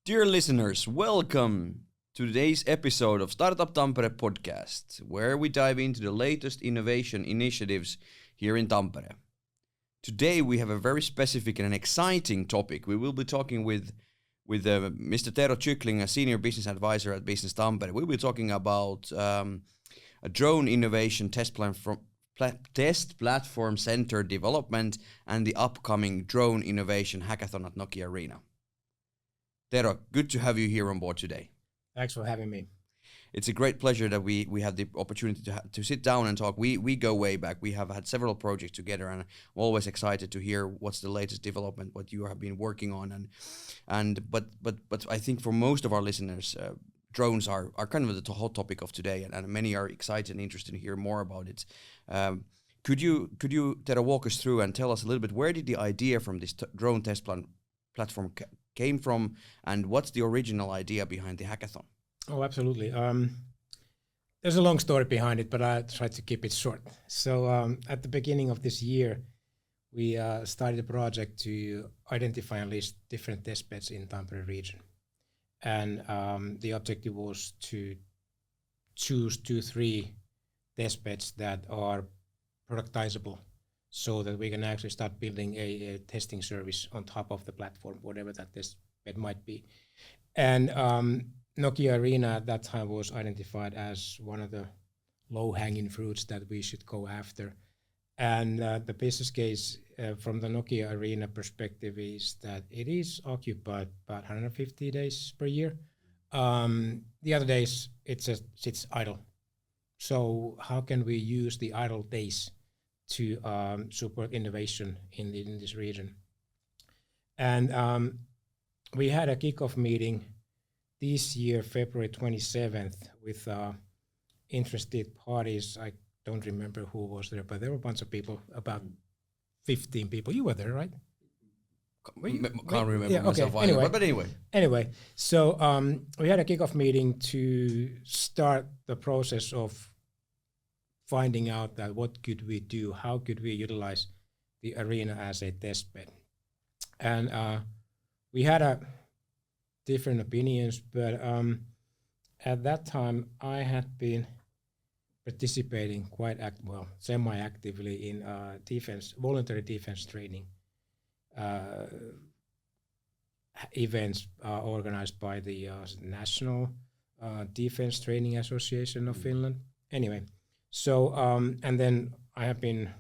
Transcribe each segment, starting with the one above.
Dear listeners, welcome to today's episode of Startup.Tampere podcast, where we dive into the latest innovation initiatives here in Tampere. Today we have a very specific and an exciting topic. We will be talking with Mr. Tero Kyckling, a senior business advisor at Business Tampere. We'll be talking about a drone innovation test platform center development and the upcoming Drone Innovation Hackathon at Nokia Arena. Tero, good to have you here on board today. Thanks for having me. It's a great pleasure that we had the opportunity to sit down and talk. We go way back. We have had several projects together, and I'm always excited to hear what's the latest development, what you have been working on. But I think for most of our listeners, drones are kind of the hot topic of today, and many are excited and interested to hear more about it. Could you Tero, walk us through and tell us a little bit, where did the idea from this drone test platform came from, and what's the original idea behind the hackathon? Oh, absolutely. There's a long story behind it, but I try to keep it short. So at the beginning of this year, we started a project to identify and list different testbeds in Tampere region. And the objective was to choose 2-3 testbeds that are productizable, so that we can actually start building a testing service on top of the platform, whatever that testbed might be. And Nokia Arena at that time was identified as one of the low-hanging fruits that we should go after. And the business case from the Nokia Arena perspective is that it is occupied about 150 days per year. The other days, it just sits idle. So how can we use the idle days to support innovation in this region? And we had a kickoff meeting this year, February 27th, with interested parties. I don't remember who was there, but there were a bunch of people, about 15 people. You were there, right? Can't remember myself either, but anyway. Anyway, so we had a kickoff meeting to start the process of finding out that what could we do, how could we utilize the arena as a test bed. And we had different opinions, but at that time I had been participating semi-actively in voluntary defense training events organized by the National Defense Training Association of Finland. Anyway, so and then I have been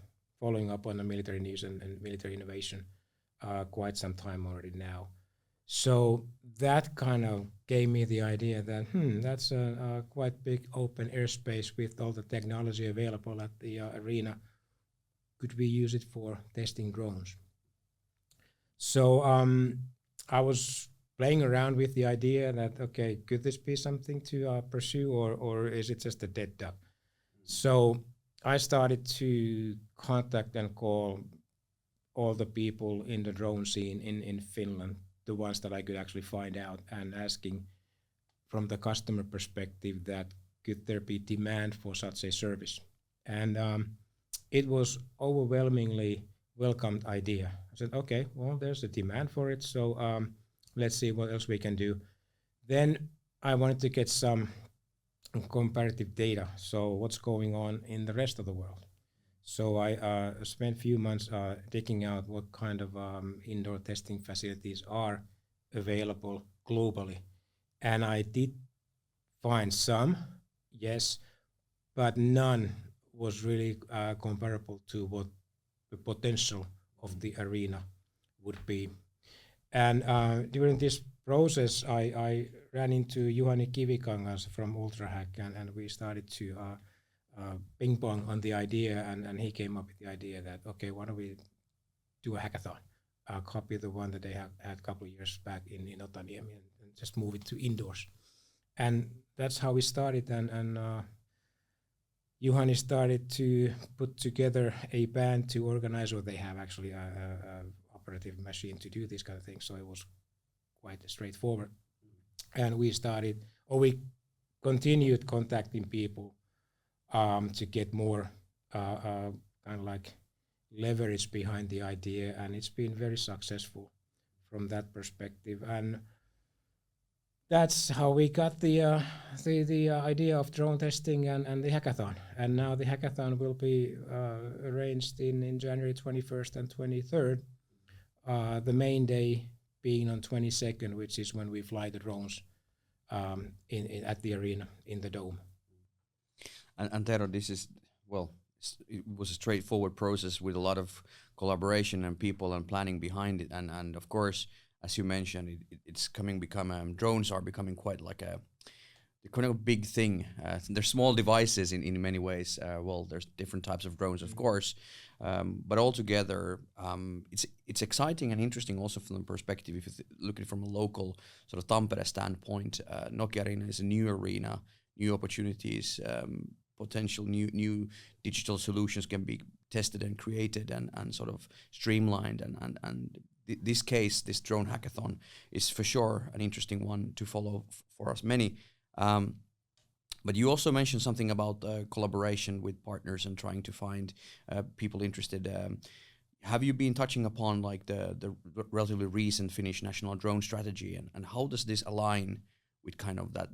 following up on the military news and military innovation quite some time already now. So that kind of gave me the idea that that's a quite big open airspace with all the technology available at the arena. Could we use it for testing drones? So I was playing around with the idea that, okay, could this be something to pursue, or is it just a dead duck? So I started to contact and call all the people in the drone scene in Finland, the ones that I could actually find out, and asking from the customer perspective that could there be demand for such a service. And it was overwhelmingly welcomed idea. I said, okay, well, there's a demand for it, so let's see what else we can do. Then I wanted to get some comparative data, so what's going on in the rest of the world. So I spent a few months digging out what kind of indoor testing facilities are available globally. And I did find some, yes, but none was really comparable to what the potential of the arena would be. And during this process, I ran into Juhani Kivikangas from UltraHack, and we started to ping pong on the idea, and he came up with the idea that, okay, why don't we do a hackathon, copy the one that they had a couple of years back in Otaniemi, and just move it to indoors. And that's how we started, and Juhani started to put together a band to organize, or they have actually a operative machine to do these kind of things, so it was quite straightforward. And we continued contacting people to get more kind of like leverage behind the idea, and it's been very successful from that perspective. And that's how we got the idea of drone testing and the hackathon. And now the hackathon will be arranged in January 21st and 23rd. The main day being on 22nd, which is when we fly the drones at the arena in the dome. And Tero, this is, well, it was a straightforward process with a lot of collaboration and people and planning behind it. And of course, as you mentioned, it's drones are becoming quite like a kind of a big thing. They're small devices in many ways. Well, there's different types of drones, of course, but altogether, it's exciting and interesting also from the perspective, if you look at it from a local sort of Tampere standpoint. Nokia Arena is a new arena, new opportunities, potential new digital solutions can be tested and created and sort of streamlined, and this case, this drone hackathon, is for sure an interesting one to follow for us many. But you also mentioned something about collaboration with partners and trying to find people interested. Have you been touching upon like the relatively recent Finnish national drone strategy, and how does this align with kind of that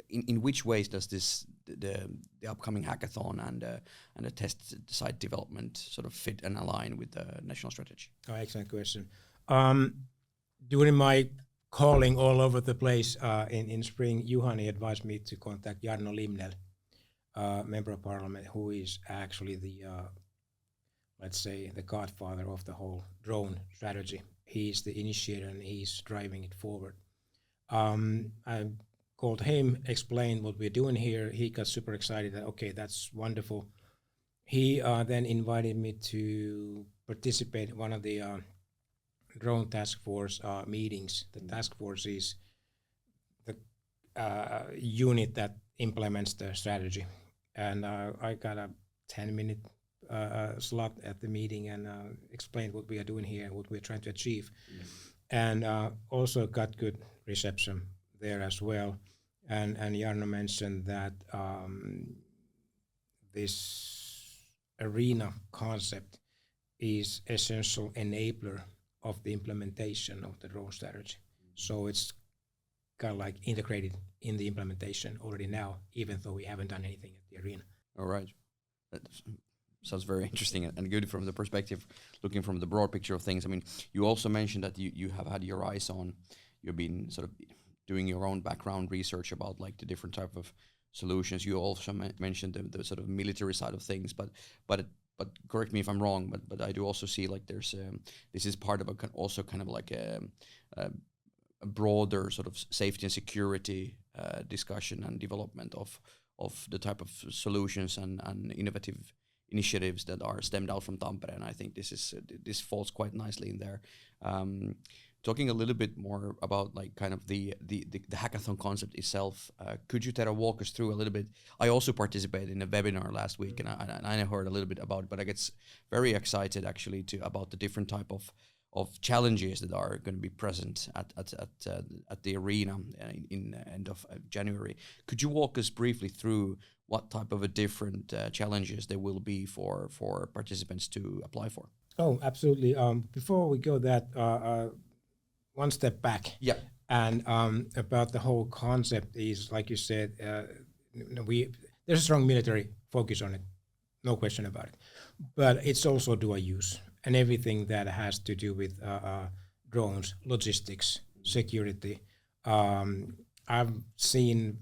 in which ways does the upcoming hackathon and the test site development sort of fit and align with the national strategy? Oh, excellent question. During my calling all over the place in spring, Juhani advised me to contact Jarno Limnell, member of parliament, who is actually the, let's say, the godfather of the whole drone strategy. He's the initiator and he's driving it forward. I called him, explained what we're doing here. He got super excited that, okay, that's wonderful. He then invited me to participate in one of the drone task force meetings. The task force is the unit that implements the strategy. And I got a 10-minute slot at the meeting and explained what we are doing here and what we're trying to achieve. And also got good reception there as well. And Jarno mentioned that this arena concept is essential enabler of the implementation of the drone strategy. So it's kind of like integrated in the implementation already now, even though we haven't done anything at the arena. All right. That sounds very interesting and good from the perspective, looking from the broad picture of things. I mean, you also mentioned that you have had your eyes on, you've been sort of doing your own background research about like the different type of solutions. You also mentioned the sort of military side of things, but correct me if I'm wrong, but I do also see like there's this is part of also kind of like a broader sort of safety and security discussion and development of the type of solutions and innovative initiatives that are stemmed out from Tampere, and I think this falls quite nicely in there. Talking a little bit more about like kind of the hackathon concept itself, could you, Tero, walk us through a little bit? I also participated in a webinar last week, and I heard a little bit about it, but I get very excited actually about the different type of challenges that are going to be present at the arena in end of January. Could you walk us briefly through what type of a different challenges there will be for participants to apply for? Oh, absolutely. Before we go that, one step back. Yeah. And about the whole concept is, like you said, there's a strong military focus on it, no question about it. But it's also dual use and everything that has to do with drones, logistics, security. I've seen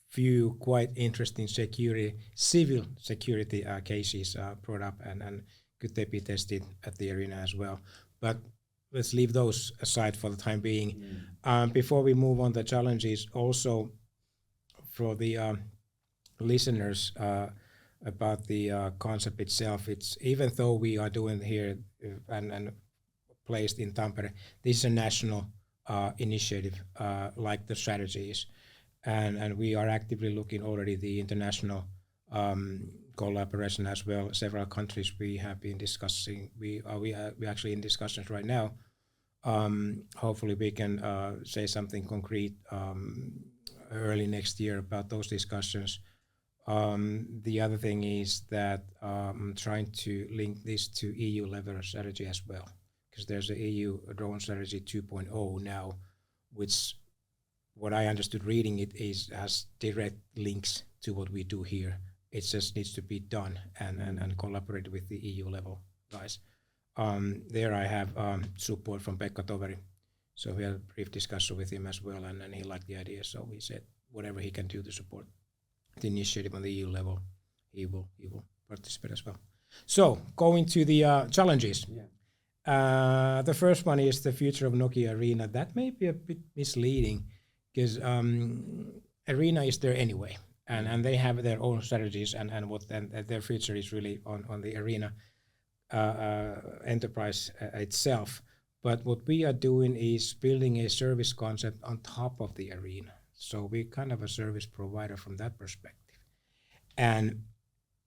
few quite interesting civil security cases brought up, and could they be tested at the arena as well. But let's leave those aside for the time being. Before we move on, the challenges also for the listeners about the concept itself. It's, even though we are doing here and placed in Tampere, this is a national initiative like the strategy is. And we are actively looking already the international collaboration as well. Several countries we have been discussing. We're actually in discussions right now. Hopefully we can say something concrete early next year about those discussions. The other thing is that I'm trying to link this to EU level strategy as well, because there's a EU drone strategy 2.0 now, which what I understood reading it has direct links to what we do here. It just needs to be done and collaborate with the EU level guys. There I have support from Pekka Toveri. So we had a brief discussion with him as well, and he liked the idea. So he said whatever he can do to support the initiative on the EU level, he will participate as well. So going to the challenges. Yeah. The first one is the future of Nokia Arena. That may be a bit misleading because Arena is there anyway, and they have their own strategies, and their future is really on the Arena enterprise itself. But what we are doing is building a service concept on top of the Arena. So we're kind of a service provider from that perspective. And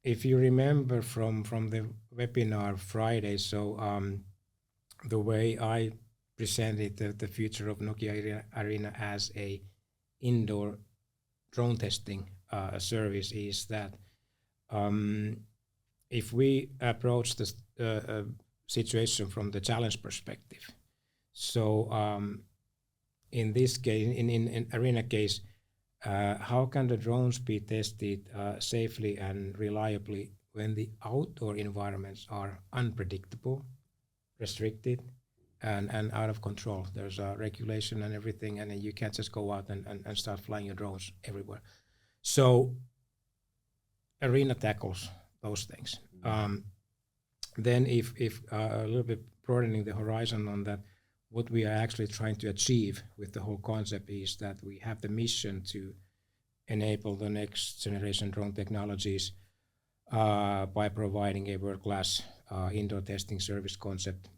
if you remember from the webinar Friday, so the way I presented the future of Nokia Arena as a indoor drone testing service is that if we approach the situation from the challenge perspective, so in this case, in Arena case, how can the drones be tested safely and reliably when the outdoor environments are unpredictable, restricted, and out of control? There's a regulation and everything, and you can't just go out and start flying your drones everywhere. So Arena tackles those things. Then if a little bit broadening the horizon on that, what we are actually trying to achieve with the whole concept is that we have the mission to enable the next generation drone technologies by providing a world-class indoor testing service concept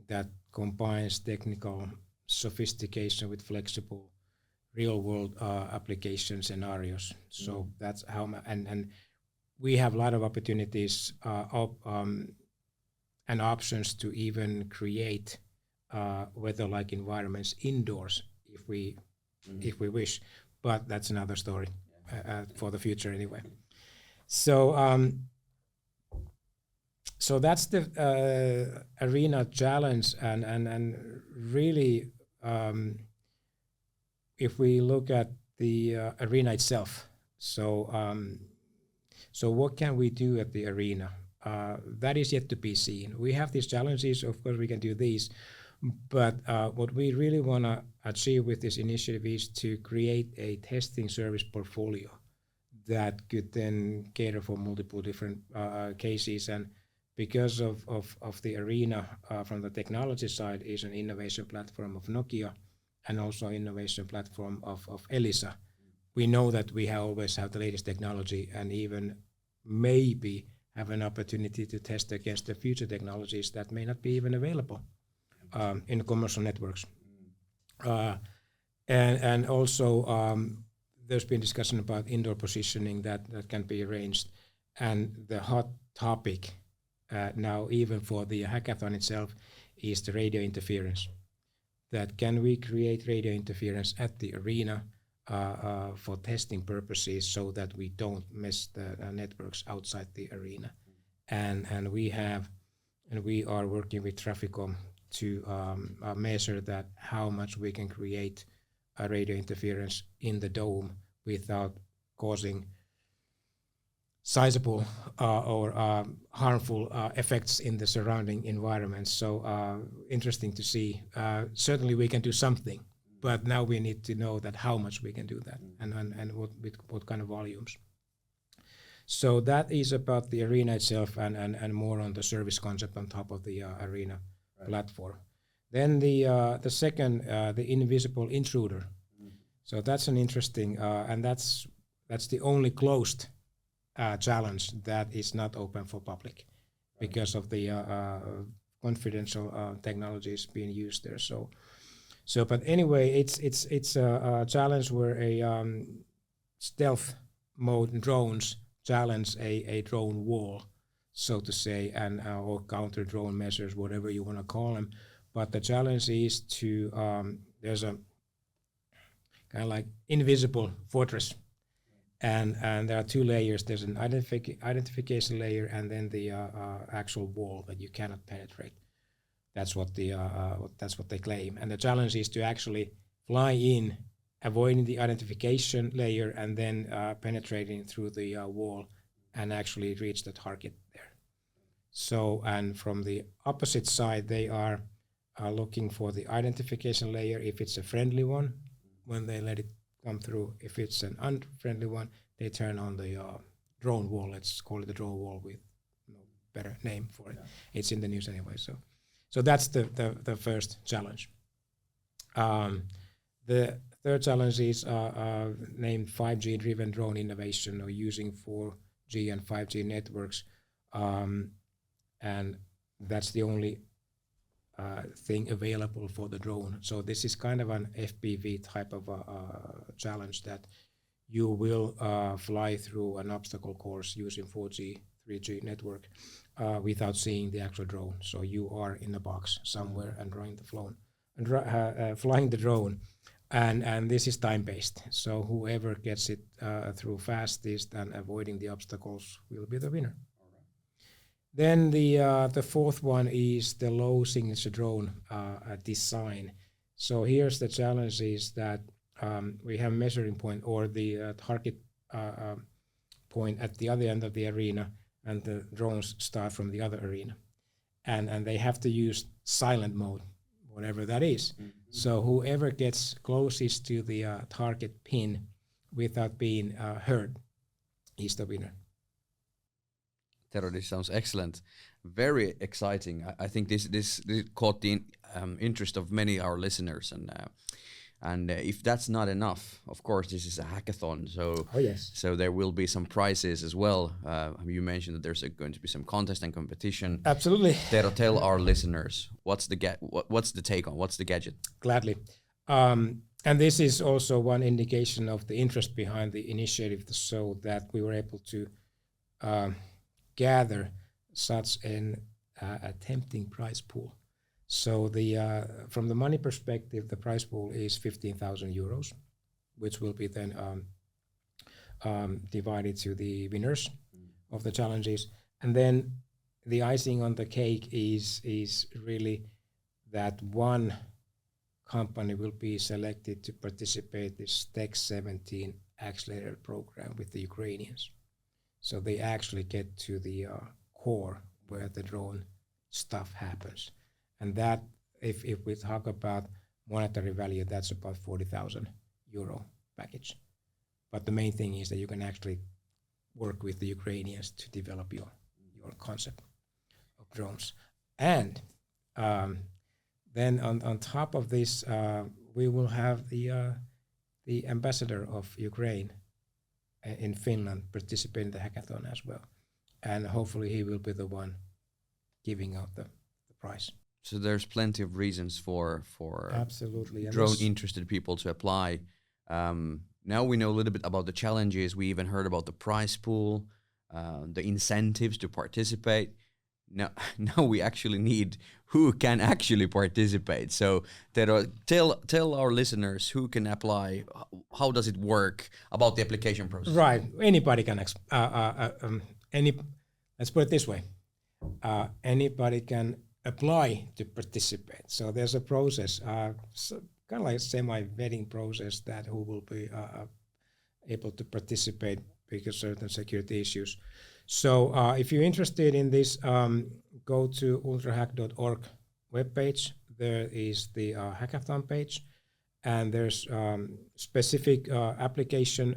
that combines technical sophistication with flexible real-world application scenarios. So that's how, and we have a lot of opportunities and options to even create weather-like environments indoors if we wish, but that's another story for the future anyway. So so that's the Arena challenge, and really if we look at the Arena itself, so what can we do at the Arena? That is yet to be seen. We have these challenges, of course we can do these, but what we really want to achieve with this initiative is to create a testing service portfolio that could then cater for multiple different cases. And because of the Arena from the technology side is an innovation platform of Nokia and also innovation platform of Elisa, we know that we always have the latest technology and even maybe have an opportunity to test against the future technologies that may not be even available in commercial networks. And also there's been discussion about indoor positioning that can be arranged. And the hot topic now, even for the hackathon itself, is the radio interference. That can we create radio interference at the Arena for testing purposes so that we don't mess the networks outside the Arena. And we are working with Traficom to measure that how much we can create a radio interference in the dome without causing sizable or harmful effects in the surrounding environment. So interesting to see. Certainly we can do something, but now we need to know that how much we can do that and what kind of volumes. So that is about the Arena itself and more on the service concept on top of the Arena platform. Then the second, the invisible intruder. So that's an interesting, and that's the only closed challenge that is not open for public because of the confidential technologies being used there. So but anyway, it's a challenge where a stealth mode drones challenge a drone wall, so to say, and or counter drone measures, whatever you want to call them. But the challenge is to there's a kind of like invisible fortress, and there are two layers. There's an identification layer, and then the actual wall that you cannot penetrate. That's what they claim. And the challenge is to actually fly in, avoiding the identification layer, and then penetrating through the wall and actually reach the target there. So, and from the opposite side, they are looking for the identification layer if it's a friendly one, when they let it come through. If it's an unfriendly one, they turn on the drone wall. Let's call it the drone wall with no better name for it. Yeah. It's in the news anyway. So that's the first challenge. The third challenge is named 5G driven drone innovation, or using 4G and 5G networks. And that's the only thing available for the drone. So this is kind of an FPV type of challenge, that you will fly through an obstacle course using 4G, 3G network without seeing the actual drone. So you are in a box somewhere and flying the drone. And this is time-based. So whoever gets it through fastest and avoiding the obstacles will be the winner. Then the fourth one is the low signature drone design. So here's the challenge, is that we have measuring point, or the target point at the other end of the arena, and the drones start from the other arena. And they have to use silent mode, whatever that is. Mm-hmm. So whoever gets closest to the target pin without being heard is the winner. Tero, this sounds excellent, very exciting. I think this caught the interest of many of our listeners, and if that's not enough, of course this is a hackathon, so so there will be some prizes as well. You mentioned that there's going to be some contest and competition. Absolutely. Tero, tell our listeners what's the take on, what's the gadget? Gladly. And this is also one indication of the interest behind the initiative, so that we were able to gather such a tempting prize pool. So from the money perspective, the prize pool is 15,000 euros, which will be then divided to the winners of the challenges. And then the icing on the cake is really that one company will be selected to participate in this Tech 17 accelerator program with the Ukrainians. So they actually get to the core where the drone stuff happens. And that, if we talk about monetary value, that's about 40,000 euro package. But the main thing is that you can actually work with the Ukrainians to develop your concept of drones. And then on top of this, we will have the ambassador of Ukraine in Finland participate in the hackathon as well. And hopefully he will be the one giving out the prize. So there's plenty of reasons for absolutely drone interested people to apply. Now we know a little bit about the challenges. We even heard about the prize pool, the incentives to participate. Now we actually need who can actually participate. So Tero, tell our listeners who can apply. How does it work? About the application process. Right, anybody can. Let's put it this way: anybody can apply to participate. So there's a process, kind of like a semi-vetting process, that who will be able to participate because certain security issues. So if you're interested in this, go to ultrahack.org webpage. There is the hackathon page, and there's specific application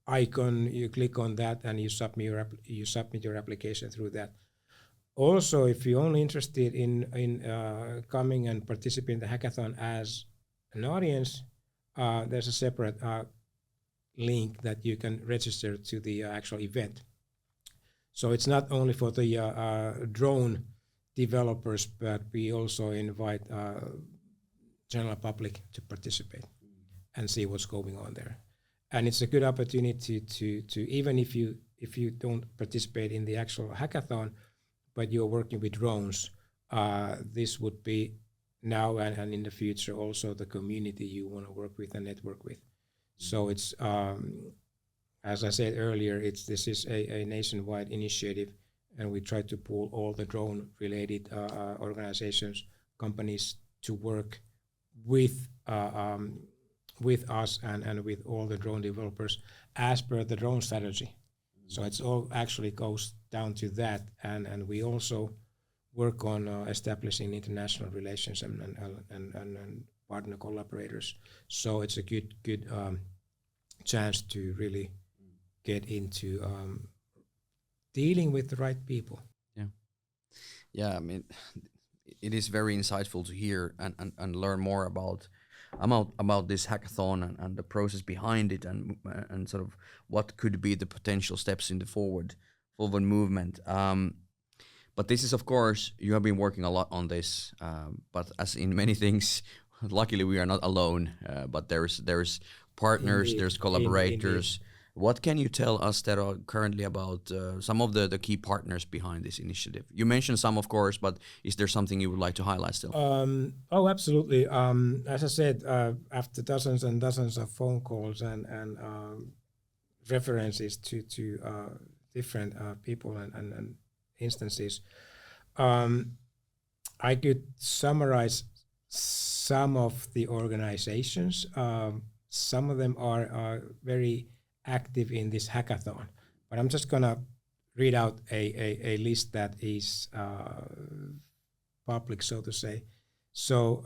icon. You click on that and you submit your application through that. Also, if you're only interested in coming and participating in the hackathon as an audience, there's a separate link that you can register to the actual event. So it's not only for the drone developers, but we also invite general public to participate and see what's going on there. And it's a good opportunity to even if you don't participate in the actual hackathon, but you're working with drones, this would be now and in the future also the community you want to work with and network with. So it's, as I said earlier, this is a nationwide initiative, and we try to pull all the drone-related organizations, companies to work with with us and with all the drone developers as per the drone strategy. So it's all actually goes down to that, and we also work on establishing international relations and partner collaborators. So it's a good chance to really get into dealing with the right people. Yeah. Yeah, I mean, it is very insightful to hear and learn more about this hackathon and the process behind it and sort of what could be the potential steps in the forward movement. But this is, of course, you have been working a lot on this. But as in many things, luckily we are not alone. But there's partners, Indeed, there's indeed. collaborators. What can you tell us, Tero, currently about some of the key partners behind this initiative? You mentioned some, of course, but is there something you would like to highlight still? Oh, absolutely. As I said, after dozens and dozens of phone calls and references to different people and instances, I could summarize some of the organizations. Some of them are very active in this hackathon, but I'm just gonna read out a list that is public, so to say. So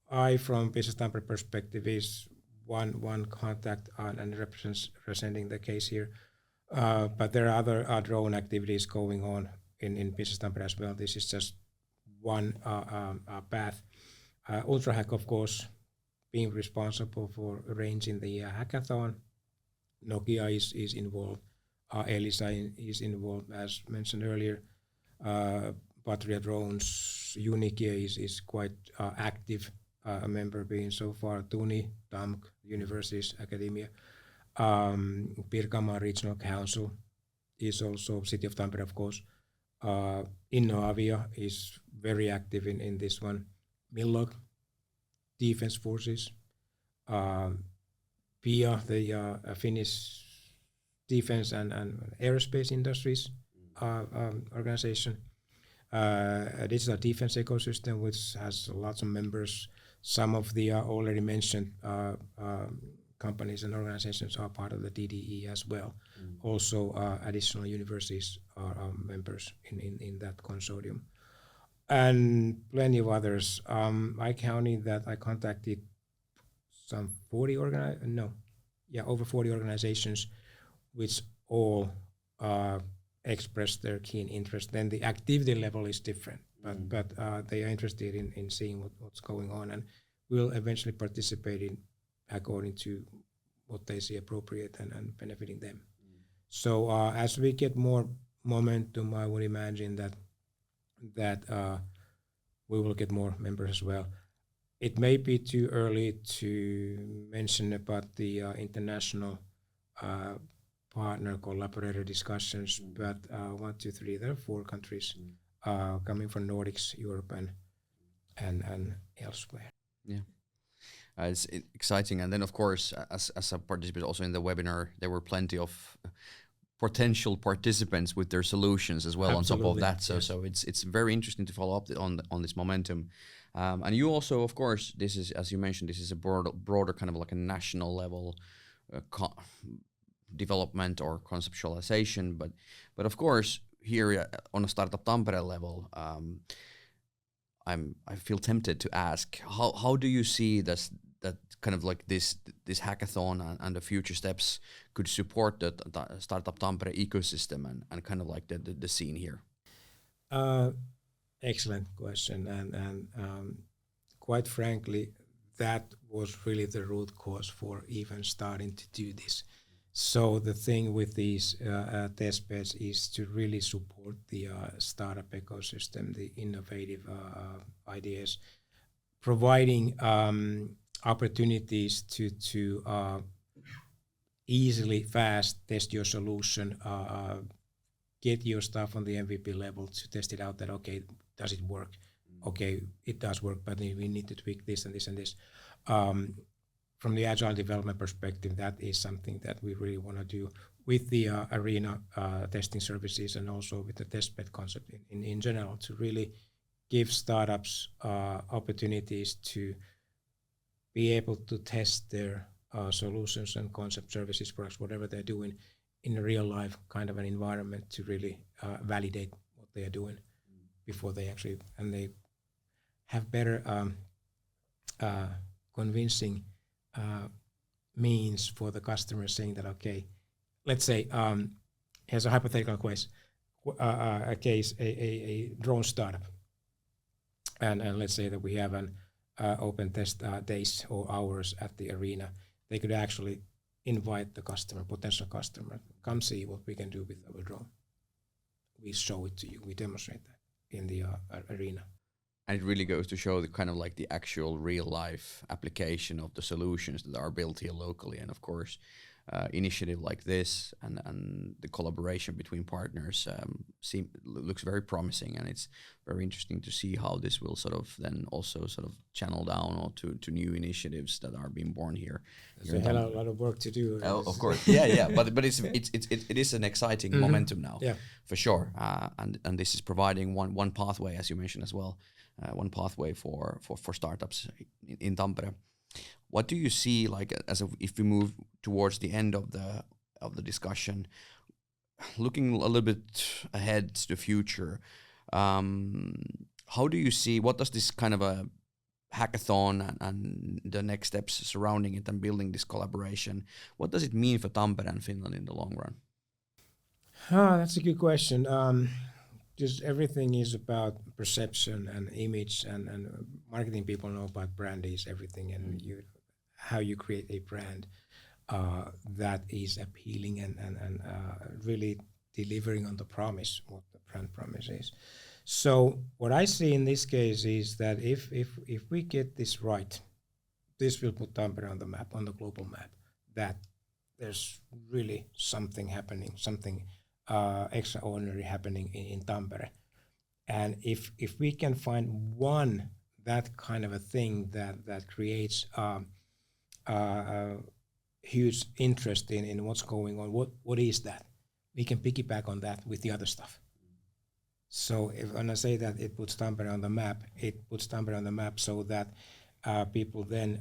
I, from Business Tampere perspective, is one contact and representing the case here. But there are other drone activities going on in Business Tampere as well. This is just one path. UltraHack, of course, being responsible for arranging the hackathon. Nokia is involved. Elisa is involved, as mentioned earlier. Patria Drones, Unikia is quite active, a member being so far. Tuni, TAMK, universities, academia. Pirkanmaa Regional Council is also City of Tampere, of course. Innoavia is very active in this one. Millog, Defense Forces. PIA, the Finnish Defense and Aerospace Industries organization. Digital Defense Ecosystem, which has lots of members. Some of the already mentioned companies and organizations are part of the DDE as well. Also, additional universities are members in that consortium. And plenty of others. I counted that I contacted some over 40 organizations, which all express their keen interest. Then the activity level is different, but they are interested in seeing what's going on, and will eventually participate in according to what they see appropriate and benefiting them. So as we get more momentum, I would imagine that we will get more members as well. It may be too early to mention about the international partner collaborator discussions, but 1, 2, 3, there are 4 countries coming from Nordics, Europe, and elsewhere. Yeah. It's exciting. And then, of course, as a participant also in the webinar, there were plenty of potential participants with their solutions as well. Absolutely. On top of that. So, yes. So it's very interesting to follow up on this momentum. And you also, of course, this is, as you mentioned, this is a broader kind of like a national level development or conceptualization. But of course, here on a Startup.Tampere level, I feel tempted to ask, how do you see that kind of like this hackathon and the future steps could support the Startup.Tampere ecosystem and kind of like the scene here? Excellent question, and quite frankly, that was really the root cause for even starting to do this. So the thing with these testbeds is to really support the startup ecosystem, the innovative ideas, providing opportunities to easily, fast test your solution, get your stuff on the MVP level to test it out that, okay, does it work? Okay, it does work, but we need to tweak this and this and this. From the agile development perspective, that is something that we really want to do with the Arena testing services and also with the testbed concept in general, to really give startups opportunities to be able to test their solutions and concept services, products, whatever they're doing in a real life kind of an environment to really validate what they are doing before they actually, and they have better convincing means for the customer saying that, okay, let's say, here's a hypothetical case, a drone startup. And let's say that we have an open test days or hours at the arena. They could actually invite the customer, potential customer, come see what we can do with our drone. We show it to you. We demonstrate that in the arena. And it really goes to show the kind of like the actual real life application of the solutions that are built here locally. And of course, initiative like this and the collaboration between partners looks very promising, and it's very interesting to see how this will sort of then also sort of channel down or to new initiatives that are being born here. There's a lot of work to do. Of course, yeah, but it is an exciting momentum now, for sure, and this is providing one pathway, as you mentioned as well, one pathway for startups in Tampere. What do you see, like, if we move towards the end of the discussion, looking a little bit ahead to the future? How do you see, what does this kind of a hackathon and the next steps surrounding it and building this collaboration, what does it mean for Tampere and Finland in the long run? That's a good question. Just everything is about perception and image, and marketing people know about brand is everything, and how you create a brand that is appealing and really delivering on the promise, what the brand promise is. So what I see in this case is that if we get this right, this will put Tampere on the map, on the global map, that there's really something happening, something extraordinary happening in Tampere. And if we can find one that kind of a thing that creates huge interest in what's going on, what is that? We can piggyback on that with the other stuff. So when I say that it puts Tampere on the map, it puts Tampere on the map so that people then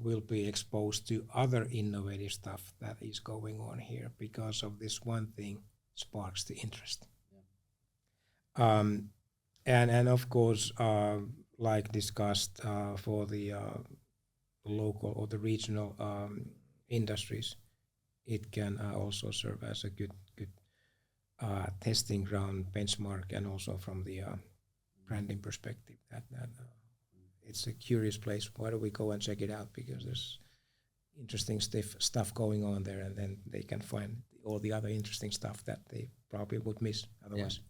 will be exposed to other innovative stuff that is going on here, because of this one thing sparks the interest. And of course, like discussed, for the local or the regional industries, it can also serve as a good testing ground, benchmark, and also from the branding perspective, that it's a curious place. Why don't we go and check it out? Because there's interesting stuff going on there, and then they can find all the other interesting stuff that they probably would miss otherwise. Yeah.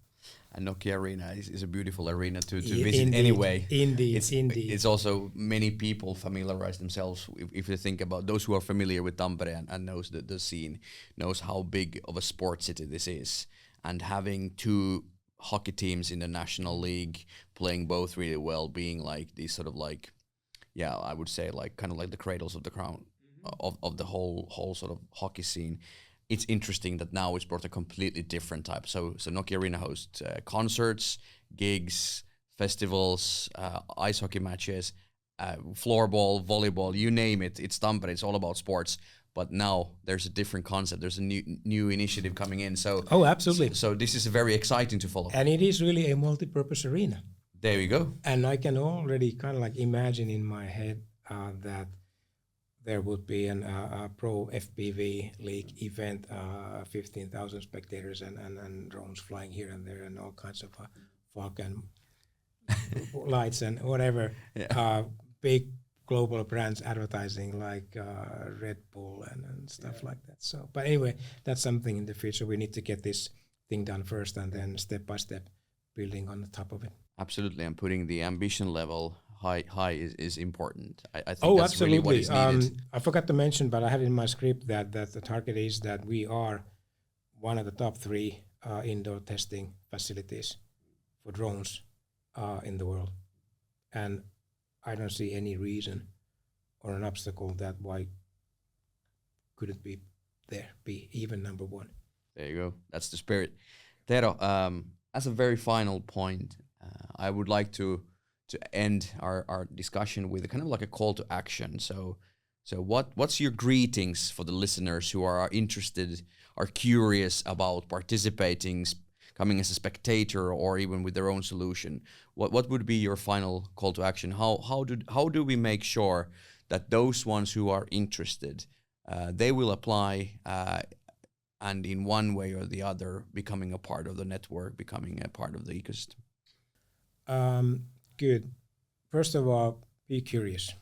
And Nokia Arena is a beautiful arena to visit Indeed, anyway. Indeed. It's also, many people familiarize themselves, if you think about those who are familiar with Tampere and knows the scene, knows how big of a sports city this is. And having two hockey teams in the National League playing both really well, being like these sort of like, I would say like kind of like the cradles of the crown of the whole sort of hockey scene. It's interesting that now it's brought a completely different type. So Nokia Arena hosts concerts, gigs, festivals, ice hockey matches, floorball, volleyball, you name it. It's Tampere. It's all about sports. But now there's a different concept. There's a new initiative coming in. So absolutely. So this is very exciting to follow. And it is really a multi-purpose arena. There you go. And I can already kind of like imagine in my head that there would be a pro FPV league event, 15,000 spectators and drones flying here and there and all kinds of fog and lights and whatever. Big global brands advertising like Red Bull and stuff like that. So, but anyway, that's something in the future. We need to get this thing done first, and then step by step building on the top of it. Absolutely, and putting the ambition level high is important. I think that's absolutely. really what is needed. I forgot to mention, but I have in my script that the target is that we are one of the top 3 indoor testing facilities for drones in the world. And I don't see any reason or an obstacle that why couldn't be even number 1. There you go. That's the spirit. Tero, as a very final point, I would like to end our discussion with a kind of like a call to action. So what's your greetings for the listeners who are interested, are curious about participating, coming as a spectator, or even with their own solution? What would be your final call to action? How do we make sure that those ones who are interested, they will apply, and in one way or the other, becoming a part of the network, becoming a part of the ecosystem? Good. First of all, be curious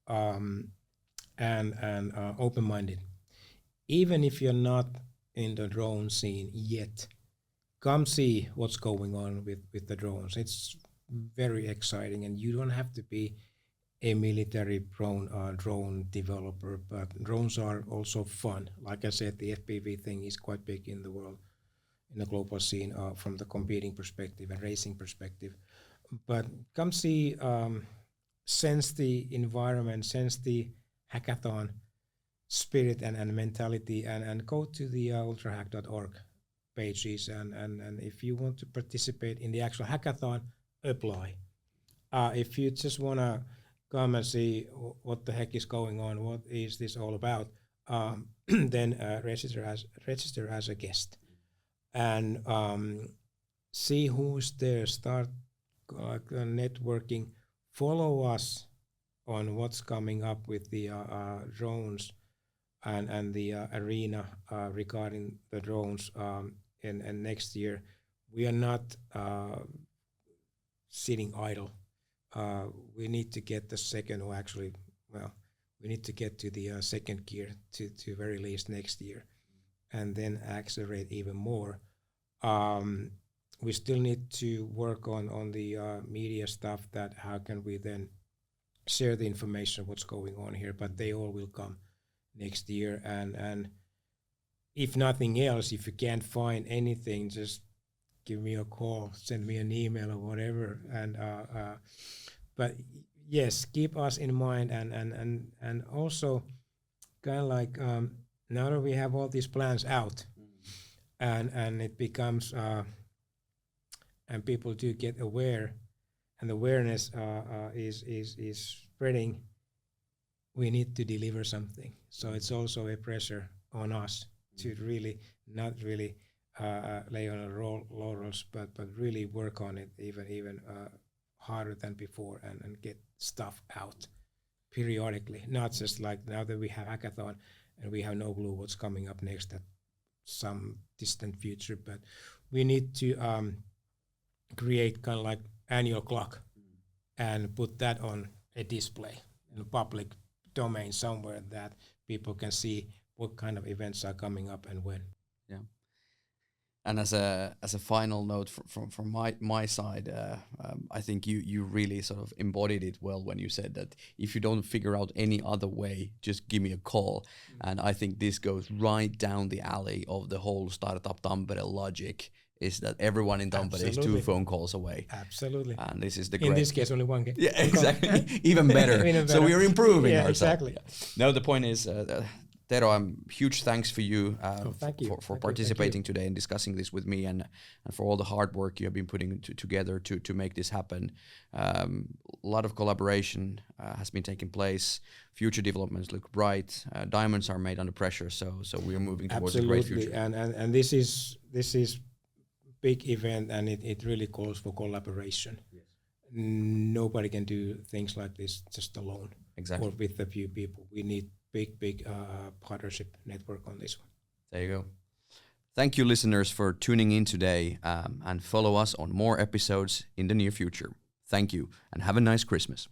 and open-minded. Even if you're not in the drone scene yet, come see what's going on with the drones. It's very exciting, and you don't have to be a military drone developer, but drones are also fun. Like I said, the FPV thing is quite big in the world, in the global scene, from the competing perspective and racing perspective. But come see, sense the environment, sense the hackathon spirit and mentality, and go to the ultrahack.org pages, and if you want to participate in the actual hackathon, apply. If you just want to come and see what the heck is going on, what is this all about, then register as a guest, and see who's there, start networking, follow us on what's coming up with the drones and the arena regarding the drones, and next year. We are not sitting idle. We need to get the second, or actually, well, we need to get to the second gear to very least next year, and then accelerate even more. We still need to work on the media stuff, that how can we then share the information, what's going on here, but they all will come next year. And if nothing else, if you can't find anything, just give me a call, send me an email or whatever. And but yes, keep us in mind, and also kind of like, now that we have all these plans out, and it becomes and people do get aware, and the awareness is spreading, we need to deliver something. So it's also a pressure on us to really not really lay on our laurels, but really work on it even harder than before, and get stuff out periodically. Not just like now that we have hackathon and we have no clue what's coming up next at some distant future, but we need to create kind of like annual clock and put that on a display in a public domain somewhere, that people can see what kind of events are coming up and when. Yeah. And as a final note from my side, I think you really sort of embodied it well when you said that if you don't figure out any other way, just give me a call. And I think this goes right down the alley of the whole Startup.Tampere logic, is that everyone in Tampere is 2 phone calls away. Absolutely. And this is the in this case only one. Yeah, exactly. Even better. So we are improving ourselves. Exactly. Yeah. No, the point is, Tero, huge thanks for you, thank you for participating today and discussing this with me, and for all the hard work you have been putting together to make this happen. A lot of collaboration has been taking place. Future developments look bright. Diamonds are made under pressure, so we are moving towards a great future. And this is big event, and it really calls for collaboration. Yes. Nobody can do things like this just alone. Exactly. Or with a few people. We need big partnership network on this one. There you go. Thank you, listeners, for tuning in today, and follow us on more episodes in the near future. Thank you, and have a nice Christmas.